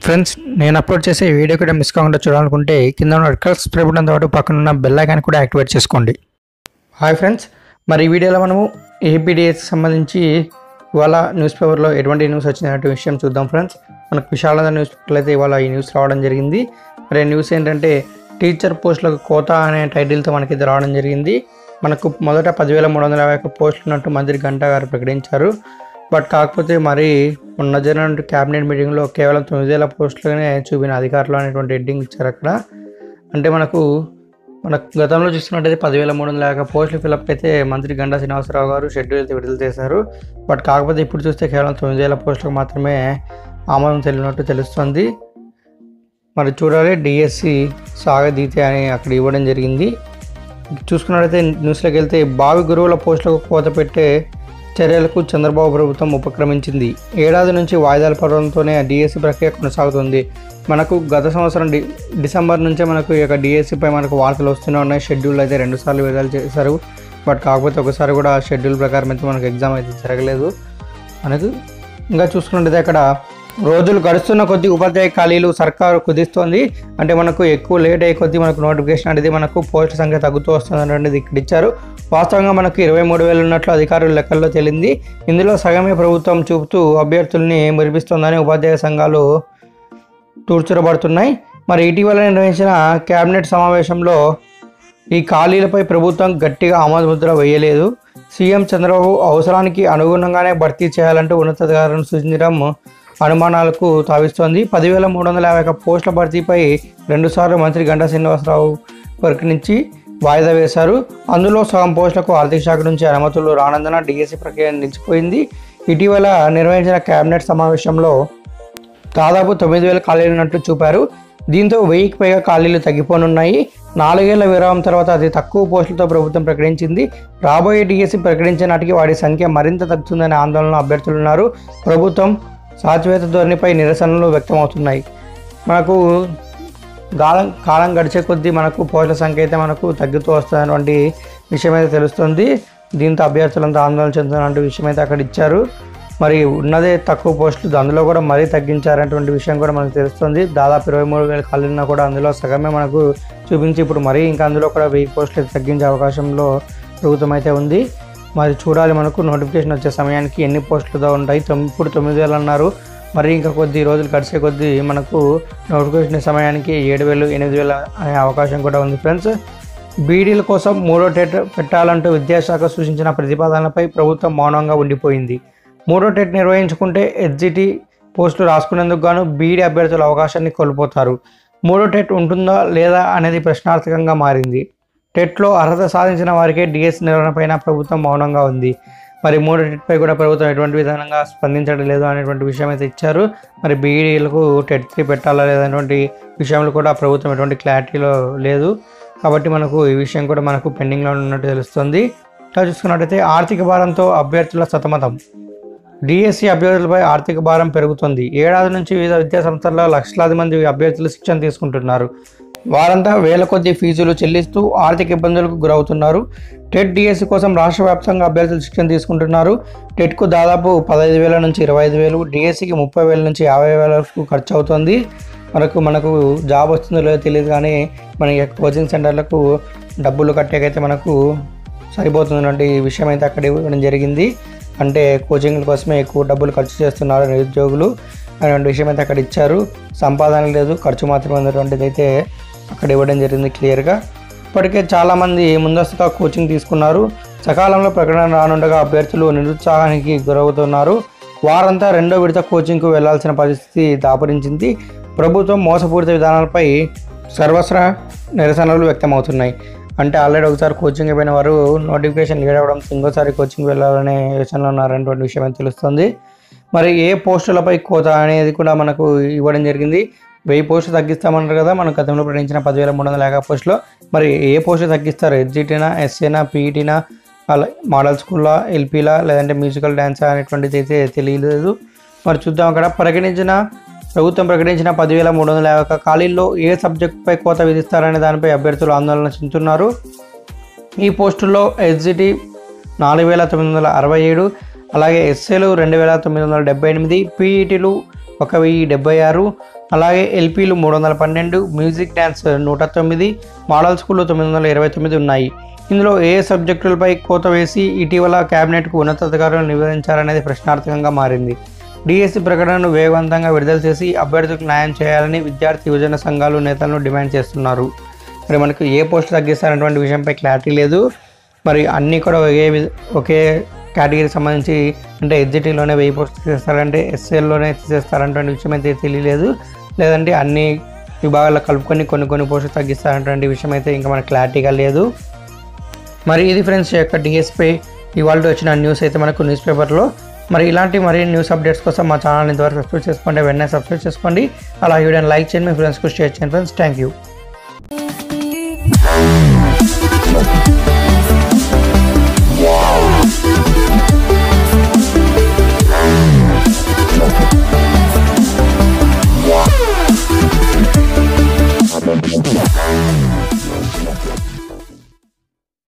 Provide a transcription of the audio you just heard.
Friends, నేను upload చేసే video కూడా మిస్ కాకుండా చూడాలనుకుంటే కింద ఉన్న రెడ్ కలర్ సబ్స్క్రైబ్ బటన్తో పాటు పక్కన ఉన్న బెల్ ఐకాన్ కూడా యాక్టివేట్ చేసుకోండి. హాయ్ ఫ్రెండ్స్, మరి ఈ వీడియోలో మనము ఏపీడిఎస్కి సంబంధించి ఇవాళ న్యూస్ పేపర్లో ఎటువంటి న్యూస్ వచ్చిందనే విషయం చూద్దాం. ఫ్రెండ్స్, మనకు విశాలంగా న్యూస్ పేపర్లో అయితే ఇవాళ ఈ న్యూస్ రావడం జరిగింది. మరి న్యూస్ ఏంటంటే టీచర్ పోస్టులకు కోత అనే టైటిల్తో మనకి ఇది రావడం జరిగింది. మనకు మొదట 10,351 పోస్టులు ఉన్నట్టు మంత్రి గంటా గారు ప్రకటించారు. బట్ కాకపోతే మరి మొన్న జరిగిన క్యాబినెట్ మీటింగ్లో కేవలం 9,000 పోస్టులనే చూపిన అధికారులు అనేటువంటి హెడ్డింగ్ ఇచ్చారు అక్కడ. అంటే మనకు గతంలో చూస్తున్నట్టయితే 10,351 పోస్టులు ఫిలప్ అయితే మంత్రి గంటా శ్రీనివాసరావు గారు షెడ్యూల్ అయితే విడుదల చేశారు. బట్ కాకపోతే ఇప్పుడు చూస్తే కేవలం 9,000 పోస్టులకు మాత్రమే ఆమోదం తెలియనట్టు తెలుస్తుంది. మరి చూడాలి, డిఎస్సి సాగదీతే అని అక్కడ ఇవ్వడం జరిగింది. చూసుకున్నట్లయితే న్యూస్లోకి వెళ్తే బావి గురువుల పోస్టులకు కోత పెట్టే చర్యలకు చంద్రబాబు ప్రభుత్వం ఉపక్రమించింది. ఏడాది నుంచి వాయిదాల పర్వంతోనే డిఎస్సి ప్రక్రియ కొనసాగుతుంది. మనకు గత సంవత్సరం డిసెంబర్ నుంచే మనకు ఈ యొక్క డిఎస్సిపై మనకు వార్తలు వస్తూనే ఉన్నాయి. షెడ్యూల్ అయితే 2 సార్లు విడుదల చేశారు. బట్ కాకపోతే ఒకసారి కూడా షెడ్యూల్ ప్రకారం అయితే మనకు ఎగ్జామ్ అయితే జరగలేదు. మనకు ఇంకా చూసుకున్నట్టయితే అక్కడ రోజులు గడుస్తున్న కొద్దీ ఉపాధ్యాయ ఖాళీలు సర్కారు కుదిస్తోంది. అంటే మనకు ఎక్కువ లేట్ అయ్యే కొద్దీ మనకు నోటిఫికేషన్ అనేది మనకు పోస్టుల సంఖ్య తగ్గుతూ వస్తుంది అనేది ఇక్కడ ఇచ్చారు. వాస్తవంగా మనకు 23,000 ఉన్నట్లు అధికారుల లెక్కల్లో తేలింది. ఇందులో సగమే ప్రభుత్వం చూపుతూ అభ్యర్థుల్ని మురిపిస్తోందని ఉపాధ్యాయ సంఘాలు తూర్చురబడుతున్నాయి. మరి ఇటీవల నిర్వహించిన కేబినెట్ సమావేశంలో ఈ ఖాళీలపై ప్రభుత్వం గట్టిగా ఆమోదముద్ర వేయలేదు. సీఎం చంద్రబాబు అవసరానికి అనుగుణంగానే భర్తీ చేయాలంటూ ఉన్నతాధికారులను సూచించడం అనుమానాలకు తావిస్తోంది. 10,351 పోస్టుల భర్తీపై 2 సార్లు మంత్రి గంటా శ్రీనివాసరావు ప్రకటించి వాయిదా వేశారు. అందులో సగం పోస్టులకు ఆర్థిక శాఖ నుంచి అనుమతులు రానందున డిఎస్సి ప్రక్రియ నిలిచిపోయింది. ఇటీవల నిర్వహించిన కేబినెట్ సమావేశంలో దాదాపు 9,000 ఖాళీలు ఉన్నట్లు చూపారు. దీంతో 1000కి పైగా ఖాళీలు తగ్గిపోనున్నాయి. 4 ఏళ్ల విరామం తర్వాత అతి తక్కువ పోస్టులతో ప్రభుత్వం ప్రకటించింది. రాబోయే డిఎస్సి ప్రకటించే నాటికి వాటి సంఖ్య మరింత తగ్గుతుందనే ఆందోళన అభ్యర్థులున్నారు. ప్రభుత్వం సాచివేత ధోరణిపై నిరసనలు వ్యక్తమవుతున్నాయి. మనకు కాలం గడిచే కొద్దీ మనకు పోస్టుల సంఖ్య అయితే మనకు తగ్గుతూ వస్తున్నటువంటి విషయం అయితే తెలుస్తుంది. దీంతో అభ్యర్థులంతా ఆందోళన చెందుతున్న విషయం అయితే అక్కడ ఇచ్చారు. మరి ఉన్నదే తక్కువ పోస్టులు, అందులో కూడా మరీ తగ్గించారనేటువంటి విషయం కూడా మనకు తెలుస్తుంది. దాదాపు 23,000 ఖాళీలున్నా కూడా అందులో సగమే మనకు చూపించి ఇప్పుడు మరీ ఇంకా అందులో కూడా 1000 పోస్టులు తగ్గించే అవకాశంలో ప్రభుత్వం అయితే ఉంది. మరి చూడాలి, మనకు నోటిఫికేషన్ వచ్చే సమయానికి ఎన్ని పోస్టులతో ఉంటాయి. ఇప్పుడు 9,000 అన్నారు. మరి ఇంకా కొద్ది రోజులు గడిచే కొద్దీ మనకు నోటిఫికేషన్ సమయానికి 7,000, 8,000 అనే అవకాశం కూడా ఉంది. ఫ్రెండ్స్, బీడీల కోసం 3వ టెట్ పెట్టాలంటూ విద్యాశాఖ సూచించిన ప్రతిపాదనలపై ప్రభుత్వం మౌనంగా ఉండిపోయింది. 3వ టెట్ నిర్వహించుకుంటే ఎస్జిటి పోస్టులు రాసుకునేందుకు గాను బీడీ అభ్యర్థుల అవకాశాన్ని కోల్పోతారు. 3వ టెట్ ఉంటుందా లేదా అనేది ప్రశ్నార్థకంగా మారింది. టెట్లో అర్హత సాధించిన వారికే డిఎస్సి నిర్వహణపైన ప్రభుత్వం మౌనంగా ఉంది. మరి 3వ టెట్పై కూడా ప్రభుత్వం ఎటువంటి విధానంగా స్పందించడం లేదు అనేటువంటి విషయం అయితే ఇచ్చారు. మరి బీఈడీలకు టెట్ 3 పెట్టాలా లేదనేటువంటి విషయంలో కూడా ప్రభుత్వం ఎటువంటి క్లారిటీలో లేదు. కాబట్టి మనకు ఈ విషయం కూడా మనకు పెండింగ్లో ఉన్నట్టు తెలుస్తుంది. ఇలా చూసుకున్నట్టయితే ఆర్థిక భారంతో అభ్యర్థుల సతమతం. డిఎస్సి అభ్యర్థులపై ఆర్థిక భారం పెరుగుతుంది. ఏడాది నుంచి వివిధ విద్యా సంస్థల్లో లక్షలాది మంది అభ్యర్థులు శిక్షణ తీసుకుంటున్నారు. వారంతా వేల కొద్ది ఫీజులు చెల్లిస్తూ ఆర్థిక ఇబ్బందులకు గురవుతున్నారు. టెట్ డిఎస్సి కోసం రాష్ట్ర వ్యాప్తంగా అభ్యర్థులు శిక్షణ తీసుకుంటున్నారు. టెట్కు దాదాపు 15,000 నుంచి 25,000, డిఎస్సికి 30,000 నుంచి 50,000 ఖర్చు అవుతుంది. మనకు జాబ్ వస్తుందో లేదో తెలియదు, కానీ మన కోచింగ్ సెంటర్లకు డబ్బులు కట్టేకైతే మనకు సరిపోతున్నటువంటి విషయం అయితే అక్కడ ఇవ్వడం జరిగింది. అంటే కోచింగ్ల కోసమే ఎక్కువ డబ్బులు ఖర్చు చేస్తున్నారు నిరుద్యోగులు అనేటువంటి విషయం అయితే అక్కడ ఇచ్చారు. సంపాదన లేదు, ఖర్చు మాత్రమే ఉన్నటువంటిది అయితే అక్కడ ఇవ్వడం జరిగింది క్లియర్గా. ఇప్పటికే చాలామంది ముందస్తుగా కోచింగ్ తీసుకున్నారు. సకాలంలో ప్రకటన రానుండగా అభ్యర్థులు నిరుత్సాహానికి గురవుతున్నారు. వారంతా 2వ విడత కోచింగ్కు వెళ్లాల్సిన పరిస్థితి దాపురించింది. ప్రభుత్వం మోసపూరిత విధానాలపై సర్వస్ర నిరసనలు వ్యక్తమవుతున్నాయి. అంటే ఆల్రెడీ ఒకసారి కోచింగ్ అయిపోయిన వారు నోటిఫికేషన్ లీడ్ అవ్వడం, ఇంకోసారి కోచింగ్ వెళ్ళాలనే యోచనలో ఉన్నారనేటువంటి విషయం అయితే తెలుస్తుంది. మరి ఏ పోస్టులపై కోత అనేది కూడా మనకు ఇవ్వడం జరిగింది. 1000 పోస్టులు తగ్గిస్తామన్నారు కదా, మనం గతంలో ప్రకటించిన 10,350 పోస్టులో. మరి ఏ పోస్టులు తగ్గిస్తారు? ఎస్జిటీనా, ఎస్ఏనా, పీఈటీనా, అలా మోడల్ స్కూల్లా, ఎల్పీలా, లేదంటే మ్యూజికల్ డ్యాన్స్ అనేటువంటిది అయితే తెలియలేదు. మరి చూద్దాం. అక్కడ ప్రభుత్వం ప్రకటించిన 10,350 ఖాళీల్లో ఏ సబ్జెక్టుపై కోత విధిస్తారనే దానిపై అభ్యర్థులు ఆందోళన చెందుతున్నారు. ఈ పోస్టుల్లో ఎస్జిటి 4,967, అలాగే ఎస్ఏలు 2,978, పీఈటీలు 1,076, అలాగే ఎల్పీలు 312, మ్యూజిక్ డ్యాన్స్ 109, మోడల్ స్కూళ్ళు 929 ఉన్నాయి. ఇందులో ఏ సబ్జెక్టులపై కోత వేసి ఇటీవల కేబినెట్కు ఉన్నతాధికారులు నివేదించారనేది ప్రశ్నార్థకంగా మారింది. డిఎస్సి ప్రకటనను వేగవంతంగా విడుదల చేసి అభ్యర్థులకు న్యాయం చేయాలని విద్యార్థి యువజన సంఘాలు నేతలను డిమాండ్ చేస్తున్నారు. మరి మనకు ఏ పోస్టు తగ్గిస్తారనేటువంటి విషయంపై క్లారిటీ లేదు. మరి అన్నీ కూడా ఒకే కేటగిరీకి సంబంధించి అంటే ఎస్జిటిలోనే 1000 పోస్టులు తీసేస్తారంటే ఎస్ఎల్లోనే తీసేస్తారనేటువంటి విషయం అయితే తెలియలేదు. లేదంటే అన్ని విభాగాల్లో కలుపుకొని కొన్ని పోస్టులు తగ్గిస్తారనేటువంటి విషయం అయితే ఇంకా మనకు క్లారిటీగా లేదు. మరి ఇది ఫ్రెండ్స్ యొక్క డిఎస్పై ఇవాళ వచ్చిన న్యూస్ అయితే మనకు న్యూస్ పేపర్లో. మరి ఇలాంటి మరిన్ని న్యూస్ అప్డేట్స్ కోసం మా ఛానల్ ఇంతవరకు సబ్స్క్రైబ్ చేసుకోండి. వెంటనే సబ్స్క్రైబ్ చేసుకోండి. అలా వీడియోని లైక్ చేయండి, మీ ఫ్రెండ్స్కు షేర్ చేయండి ఫ్రెండ్స్. Thank you.